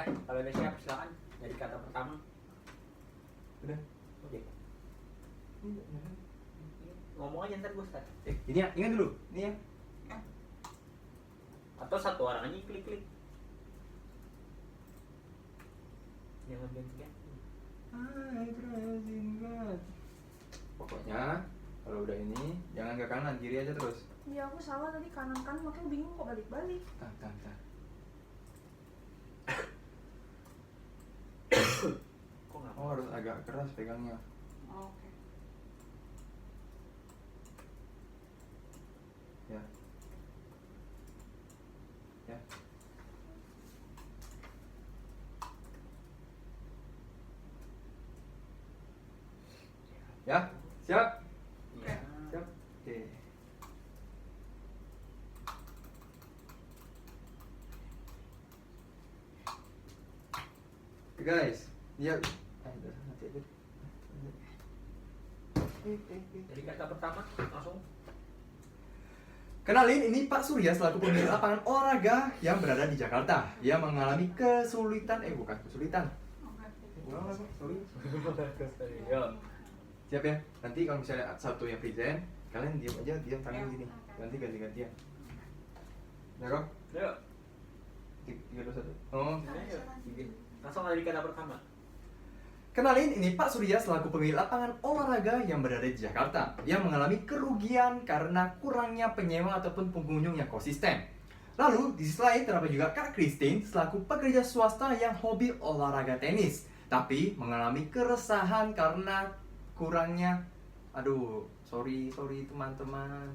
Kalau udah siap silakan jadi kata pertama. Udah. Oke. Ngomong aja ntar gue start. Ini ya, ingat dulu. Ini ya. Atau satu orang aja klik. Jangan ganti-ganti. Pokoknya kalau udah ini jangan ke kanan, kiri aja terus. Iya aku salah tadi kanan makanya bingung kok balik-balik. Tar. Kok nggak? Oh harus agak keras pegangnya. Oh, oke. Ya. Ya, siap? Iya. Siap. Oke. Oke, guys, lihat. Jadi kata pertama langsung. Kenalin, ini Pak Surya selaku pemilik lapangan olahraga yang berada di Jakarta. Ia mengalami kesulitan, bukan kesulitan. Ulang lah, Pak. Sorry. Yo. Siap ya? Nanti kalau misalnya satu yang present, kalian diam aja, diam tangan gini. Nanti ganti-gantian. Ya kok? Yo. 3, 2, 1. Oh. Ayo. Langsung dari kata pertama. Kenalin, ini Pak Surya selaku pemilik lapangan olahraga yang berada di Jakarta yang mengalami kerugian karena kurangnya penyewa ataupun pengunjung yang konsisten. Lalu, di sisi lain terdapat juga Kak Christine selaku pekerja swasta yang hobi olahraga tenis, tapi mengalami keresahan karena kurangnya, sorry teman-teman.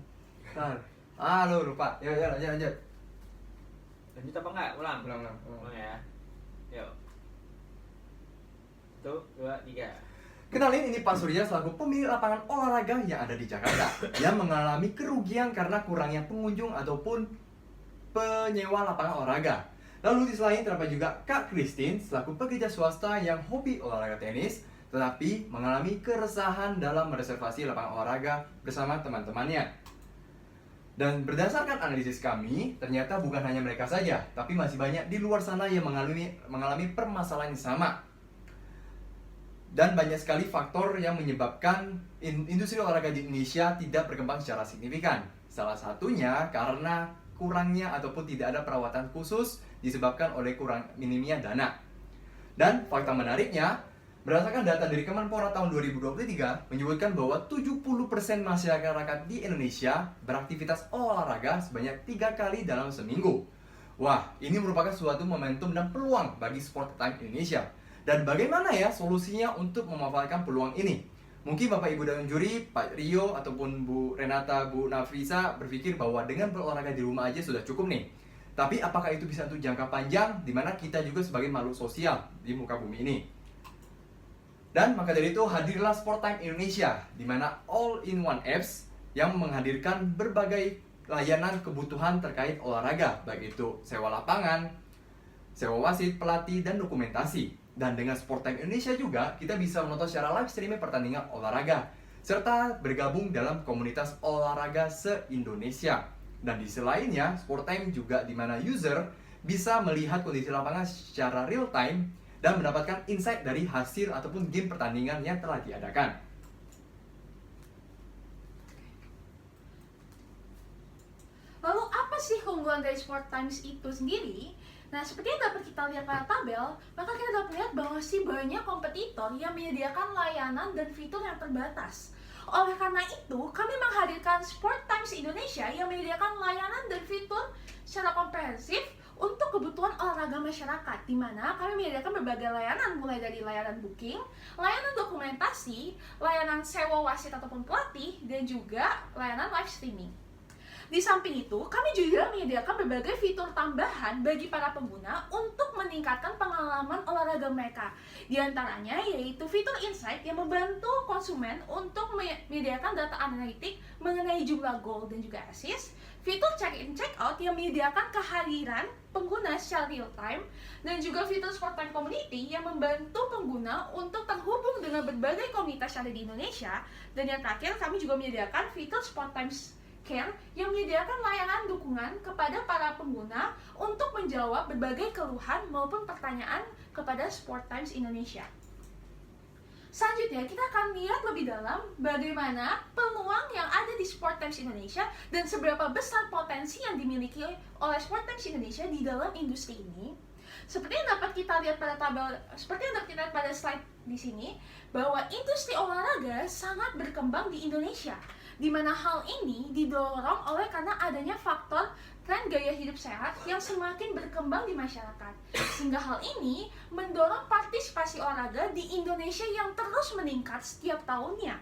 Lupa. Yuk, lanjut. Lanjut apa enggak? Ulang ya. Yuk. 1, 2, 3. Kenalin, ini Pak Surya selaku pemilik lapangan olahraga yang ada di Jakarta yang mengalami kerugian karena kurangnya pengunjung ataupun penyewa lapangan olahraga. Lalu di selain terdapat juga Kak Christine selaku pekerja swasta yang hobi olahraga tenis tetapi mengalami keresahan dalam mereservasi lapangan olahraga bersama teman-temannya. Dan berdasarkan analisis kami, ternyata bukan hanya mereka saja, tapi masih banyak di luar sana yang mengalami permasalahan yang sama. Dan banyak sekali faktor yang menyebabkan industri olahraga di Indonesia tidak berkembang secara signifikan. Salah satunya karena kurangnya ataupun tidak ada perawatan khusus disebabkan oleh minimnya dana. Dan fakta menariknya, berdasarkan data dari Kemenpora tahun 2023 menyebutkan bahwa 70% masyarakat di Indonesia beraktivitas olahraga sebanyak 3 kali dalam seminggu. Wah, ini merupakan suatu momentum dan peluang bagi Sport Time Indonesia. Dan bagaimana ya solusinya untuk memanfaatkan peluang ini? Mungkin Bapak Ibu dan juri, Pak Rio ataupun Bu Renata, Bu Nafisa berpikir bahwa dengan berolahraga di rumah aja sudah cukup nih. Tapi apakah itu bisa untuk jangka panjang di mana kita juga sebagai makhluk sosial di muka bumi ini? Dan maka dari itu hadirlah Sport Time Indonesia di mana all-in-one apps yang menghadirkan berbagai layanan kebutuhan terkait olahraga, baik itu sewa lapangan, sewa wasit, pelatih, dan dokumentasi. Dan dengan Sport Time Indonesia juga, kita bisa menonton secara live streaming pertandingan olahraga, serta bergabung dalam komunitas olahraga se-Indonesia. Dan di sisi lainnya, Sport Time juga di mana user bisa melihat kondisi lapangan secara real time dan mendapatkan insight dari hasil ataupun game pertandingan yang telah diadakan. Lalu apa sih keunggulan dari Sport Times itu sendiri? Nah, seperti yang dapat kita lihat pada tabel, maka kita dapat lihat bahwa banyak kompetitor yang menyediakan layanan dan fitur yang terbatas. Oleh karena itu, kami menghadirkan Sport Times Indonesia yang menyediakan layanan dan fitur secara komprehensif untuk kebutuhan olahraga masyarakat, di mana kami menyediakan berbagai layanan, mulai dari layanan booking, layanan dokumentasi, layanan sewa wasit ataupun pelatih, dan juga layanan live streaming. Di samping itu, kami juga menyediakan berbagai fitur tambahan bagi para pengguna untuk meningkatkan pengalaman olahraga mereka. Di antaranya yaitu fitur insight yang membantu konsumen untuk menyediakan data analitik mengenai jumlah gol dan juga assist, fitur check-in check-out yang menyediakan kehadiran pengguna secara real time, dan juga fitur Sport Time Community yang membantu pengguna untuk terhubung dengan berbagai komunitas yang ada di Indonesia. Dan yang terakhir, kami juga menyediakan fitur Sport Time Care yang menyediakan layanan dukungan kepada para pengguna untuk menjawab berbagai keluhan maupun pertanyaan kepada Sport Times Indonesia. Selanjutnya, kita akan lihat lebih dalam bagaimana peluang yang ada di Sport Times Indonesia dan seberapa besar potensi yang dimiliki oleh Sport Times Indonesia di dalam industri ini. Seperti yang dapat kita lihat pada slide di sini, bahwa industri olahraga sangat berkembang di Indonesia, di mana hal ini didorong oleh karena adanya faktor tren gaya hidup sehat yang semakin berkembang di masyarakat. Sehingga hal ini mendorong partisipasi olahraga di Indonesia yang terus meningkat setiap tahunnya.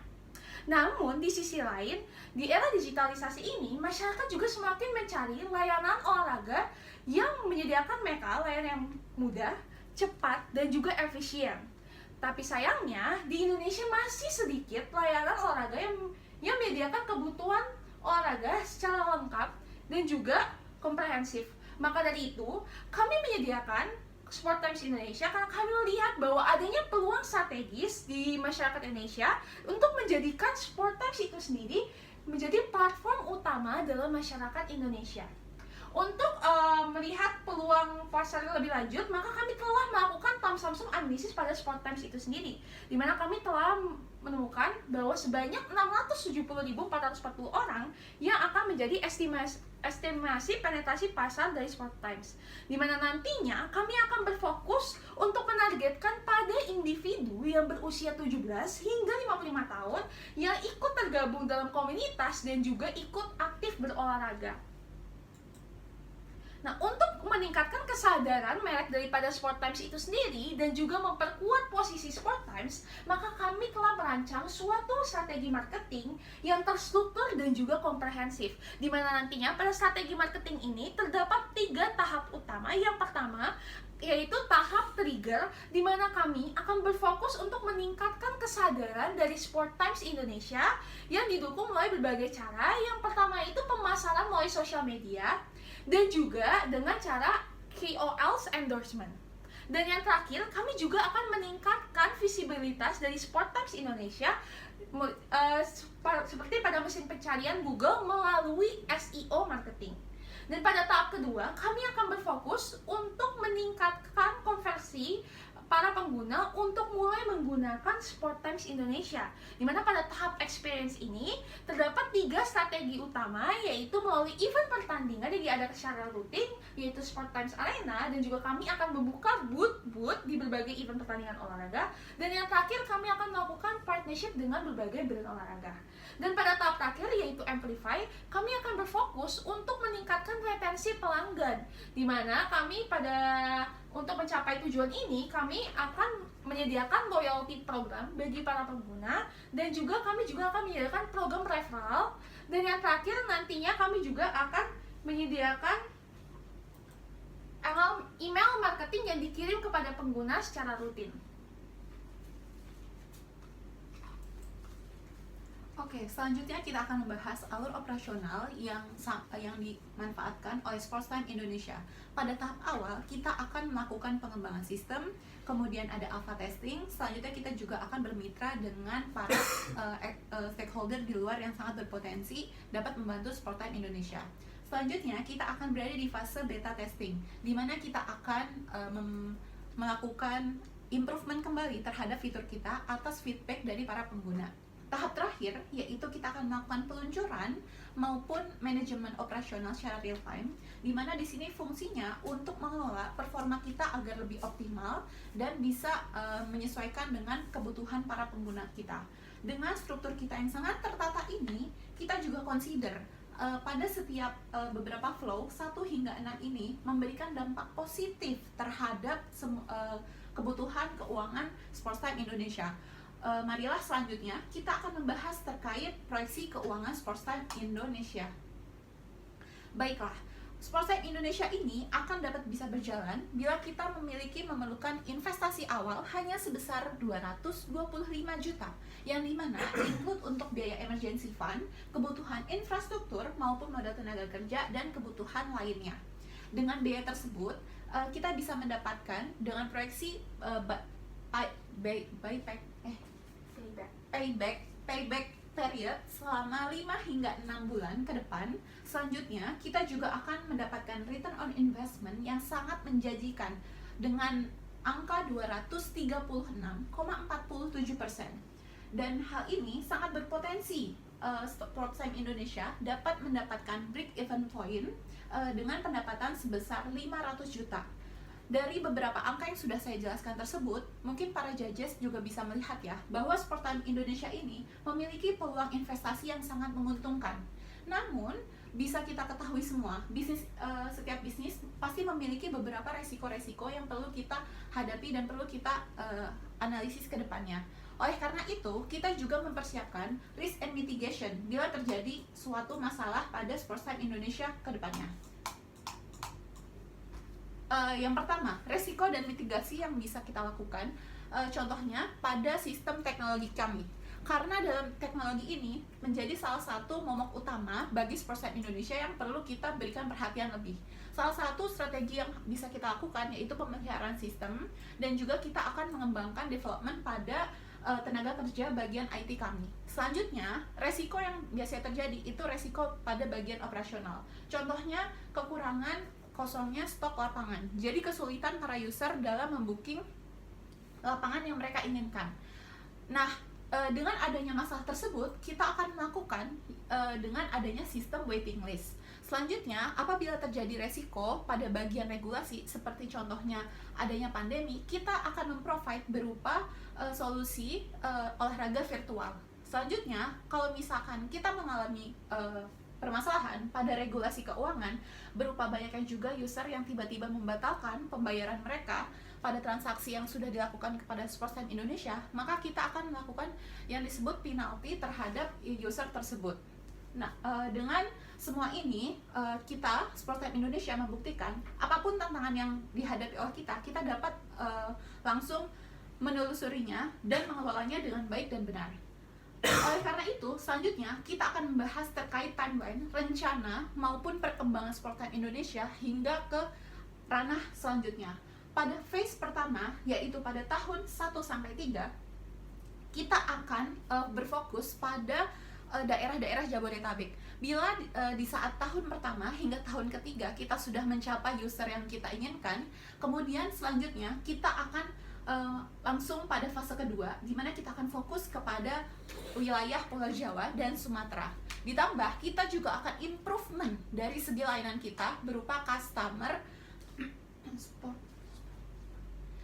Namun, di sisi lain, di era digitalisasi ini, masyarakat juga semakin mencari layanan olahraga yang menyediakan mereka layanan yang mudah, cepat, dan juga efisien. Tapi sayangnya, di Indonesia masih sedikit layanan olahraga yang menyediakan kebutuhan olahraga secara lengkap dan juga komprehensif. Maka dari itu, kami menyediakan Sport Times Indonesia karena kami melihat bahwa adanya peluang strategis di masyarakat Indonesia untuk menjadikan Sport Times itu sendiri menjadi platform utama dalam masyarakat Indonesia. Untuk melihat peluang pasar lebih lanjut, maka kami telah melakukan Samsung analisis pada Sport Times itu sendiri, di mana kami telah menemukan bahwa sebanyak 670.440 orang yang akan menjadi estimasi penetrasi pasar dari Sport Times, di mana nantinya kami akan berfokus untuk menargetkan pada individu yang berusia 17 hingga 55 tahun yang ikut tergabung dalam komunitas dan juga ikut aktif berolahraga. Nah, untuk meningkatkan kesadaran merek daripada Sport Times itu sendiri dan juga memperkuat posisi Sport Times, maka kami telah merancang suatu strategi marketing yang terstruktur dan juga komprehensif, di mana nantinya pada strategi marketing ini terdapat 3 tahap utama. Yang pertama yaitu tahap trigger, di mana kami akan berfokus untuk meningkatkan kesadaran dari Sport Times Indonesia yang didukung melalui berbagai cara. Yang pertama itu pemasaran melalui sosial media dan juga dengan cara KOLs endorsement. Dan yang terakhir, kami juga akan meningkatkan visibilitas dari Sport Times Indonesia seperti pada mesin pencarian Google melalui SEO marketing. Dan pada tahap kedua, kami akan berfokus untuk meningkatkan konversi para pengguna untuk mulai menggunakan Sport Times Indonesia, di mana pada tahap experience ini terdapat 3 strategi utama, yaitu melalui event pertandingan yang diadakan secara rutin, yaitu Sport Times Arena, dan juga kami akan membuka booth di berbagai event pertandingan olahraga, dan yang terakhir kami akan melakukan partnership dengan berbagai brand olahraga. Dan pada tahap terakhir yaitu Amplify, kami akan berfokus untuk meningkatkan retensi pelanggan, di mana kami untuk mencapai tujuan ini, kami akan menyediakan loyalty program bagi para pengguna, dan juga kami akan menyediakan program referral, dan yang terakhir nantinya kami juga akan menyediakan email marketing yang dikirim kepada pengguna secara rutin. Oke, selanjutnya kita akan membahas alur operasional yang dimanfaatkan oleh Sport Times Indonesia. Pada tahap awal, kita akan melakukan pengembangan sistem, kemudian ada alpha testing. Selanjutnya kita juga akan bermitra dengan para stakeholder di luar yang sangat berpotensi dapat membantu Sport Times Indonesia. Selanjutnya, kita akan berada di fase beta testing, di mana kita akan melakukan improvement kembali terhadap fitur kita atas feedback dari para pengguna. Tahap terakhir yaitu kita akan melakukan peluncuran maupun manajemen operasional secara real time, di mana di sini fungsinya untuk mengelola performa kita agar lebih optimal dan bisa menyesuaikan dengan kebutuhan para pengguna kita. Dengan struktur kita yang sangat tertata ini, kita juga consider pada setiap beberapa flow 1 hingga 6 ini memberikan dampak positif terhadap kebutuhan keuangan Sport Times Indonesia. Marilah selanjutnya kita akan membahas terkait proyeksi keuangan Sport Times Indonesia. Baiklah, Sport Times Indonesia ini akan bisa berjalan bila kita memerlukan investasi awal hanya sebesar 225 juta, yang dimana include untuk biaya emergency fund, kebutuhan infrastruktur maupun modal tenaga kerja dan kebutuhan lainnya. Dengan biaya tersebut, kita bisa mendapatkan dengan proyeksi payback period selama 5 hingga 6 bulan ke depan, selanjutnya kita juga akan mendapatkan return on investment yang sangat menjanjikan dengan angka 236,47%. Dan hal ini sangat berpotensi Sportstime Indonesia dapat mendapatkan break-even point dengan pendapatan sebesar 500 juta. Dari beberapa angka yang sudah saya jelaskan tersebut, mungkin para judges juga bisa melihat ya, bahwa Sportstime Indonesia ini memiliki peluang investasi yang sangat menguntungkan. Namun, bisa kita ketahui semua, setiap bisnis pasti memiliki beberapa resiko-resiko yang perlu kita hadapi dan perlu kita analisis ke depannya. Oleh karena itu, kita juga mempersiapkan risk and mitigation bila terjadi suatu masalah pada Sportstime Indonesia ke depannya. Yang pertama, resiko dan mitigasi yang bisa kita lakukan, contohnya pada sistem teknologi kami. Karena dalam teknologi ini menjadi salah satu momok utama bagi Sportstime Indonesia yang perlu kita berikan perhatian lebih. Salah satu strategi yang bisa kita lakukan yaitu pemeliharaan sistem, dan juga kita akan mengembangkan development pada tenaga kerja bagian IT kami. Selanjutnya, resiko yang biasa terjadi itu resiko pada bagian operasional. Contohnya, kekurangan kosongnya stok lapangan. Jadi kesulitan para user dalam membooking lapangan yang mereka inginkan. Nah, dengan adanya masalah tersebut, kita akan melakukan dengan adanya sistem waiting list. Selanjutnya, apabila terjadi resiko pada bagian regulasi, seperti contohnya adanya pandemi, kita akan memprovide berupa solusi olahraga virtual. Selanjutnya, kalau misalkan kita mengalami permasalahan pada regulasi keuangan, berupa banyaknya juga user yang tiba-tiba membatalkan pembayaran mereka pada transaksi yang sudah dilakukan kepada Sportstime Indonesia, maka kita akan melakukan yang disebut penalti terhadap user tersebut. Nah, dengan semua ini, kita Sportstime Indonesia membuktikan apapun tantangan yang dihadapi oleh kita dapat langsung menelusurinya dan mengelolanya dengan baik dan benar. Oleh karena itu, selanjutnya kita akan membahas terkait timeline, rencana, maupun perkembangan Sportstime Indonesia hingga ke ranah selanjutnya. Pada phase pertama, yaitu pada tahun 1-3, kita akan berfokus pada daerah-daerah Jabodetabek. Bila di saat tahun pertama hingga tahun ketiga kita sudah mencapai user yang kita inginkan, kemudian selanjutnya kita akan langsung pada fase kedua, di mana kita akan fokus kepada wilayah Pulau Jawa dan Sumatera. Ditambah, kita juga akan improvement dari segi layanan kita berupa customer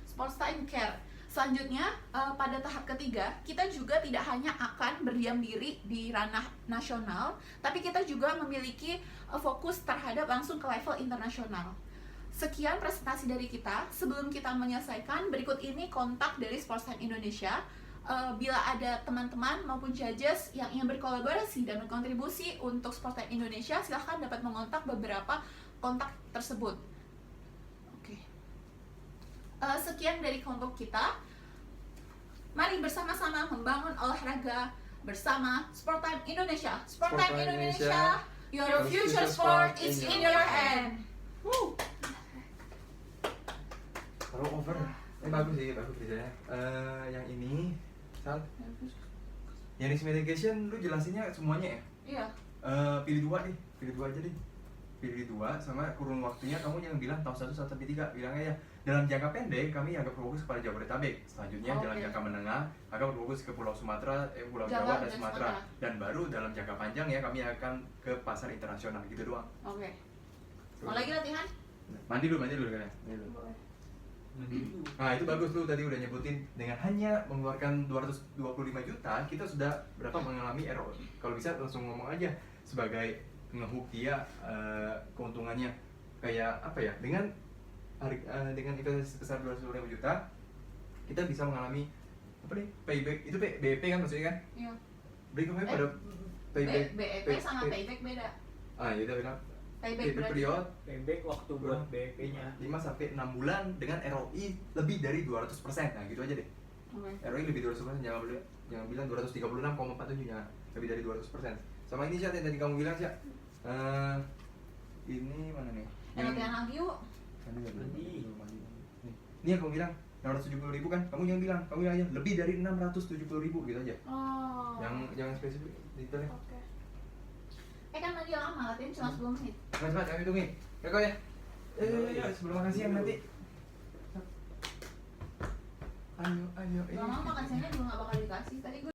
Sportstime Care. Selanjutnya, pada tahap ketiga, kita juga tidak hanya akan berdiam diri di ranah nasional, tapi kita juga memiliki fokus terhadap langsung ke level internasional. Sekian presentasi dari kita. Sebelum kita menyelesaikan, berikut ini kontak dari Sportstime Indonesia. Bila ada teman-teman maupun judges yang ingin berkolaborasi dan berkontribusi untuk Sportstime Indonesia, silahkan dapat mengontak beberapa kontak tersebut. Oke. Sekian dari kelompok kita. Mari bersama-sama membangun olahraga bersama Sportstime Indonesia. Sportstime Indonesia, your future sport is in your hand. Woo. Kalau over, bagus sih, bagus kerjanya. Yang ini, Sal, yang risk mitigation, lu jelasinnya semuanya ya? Iya. Pilih dua aja deh. Pilih dua, sama kurun waktunya kamu jangan bilang tahun 1-3, bilangnya ya dalam jangka pendek kami agak berfokus kepada Jabodetabek. Selanjutnya dalam jangka menengah agak berfokus ke Pulau Sumatera, Pulau Jawa dan Sumatera. Dan baru dalam jangka panjang ya kami akan ke pasar internasional gitu doang. Oke. Mau lagi latihan? Mandi dulu kan ya? Nah itu bagus, lu tadi udah nyebutin dengan hanya mengeluarkan 225 juta kita sudah berapa mengalami ROI. Kalau bisa langsung ngomong aja sebagai ngehook dia keuntungannya kayak apa ya, dengan investasi sebesar 225 juta kita bisa mengalami apa nih, payback itu BEP kan maksudnya kan? Iya. Break-even pada payback. BEP sama payback beda. Ya udah bilang Payback period payback waktu buat BP-nya 5-6 bulan dengan ROI lebih dari 200%. Nah gitu aja deh. ROI lebih 200%, jangan bilang 236,47, jangan lebih dari 200%. Sama ini Syat yang tadi kamu bilang Syat, ini mana nih? Latihan lagi yuk. Ini yang kamu bilang 670.000 kan, kamu jangan bilang, kamu bilang aja lebih dari 670.000 gitu aja. Oh. Jangan spesifik detailnya. Oke. Kan tadi lama, latihan cuma 10 menit. Cepat-cepat kami hitungin. Ya kau ya. Sebelum makan siang nanti. Ayo. Mama makan siangnya juga gak bakal dikasih. Tadi gue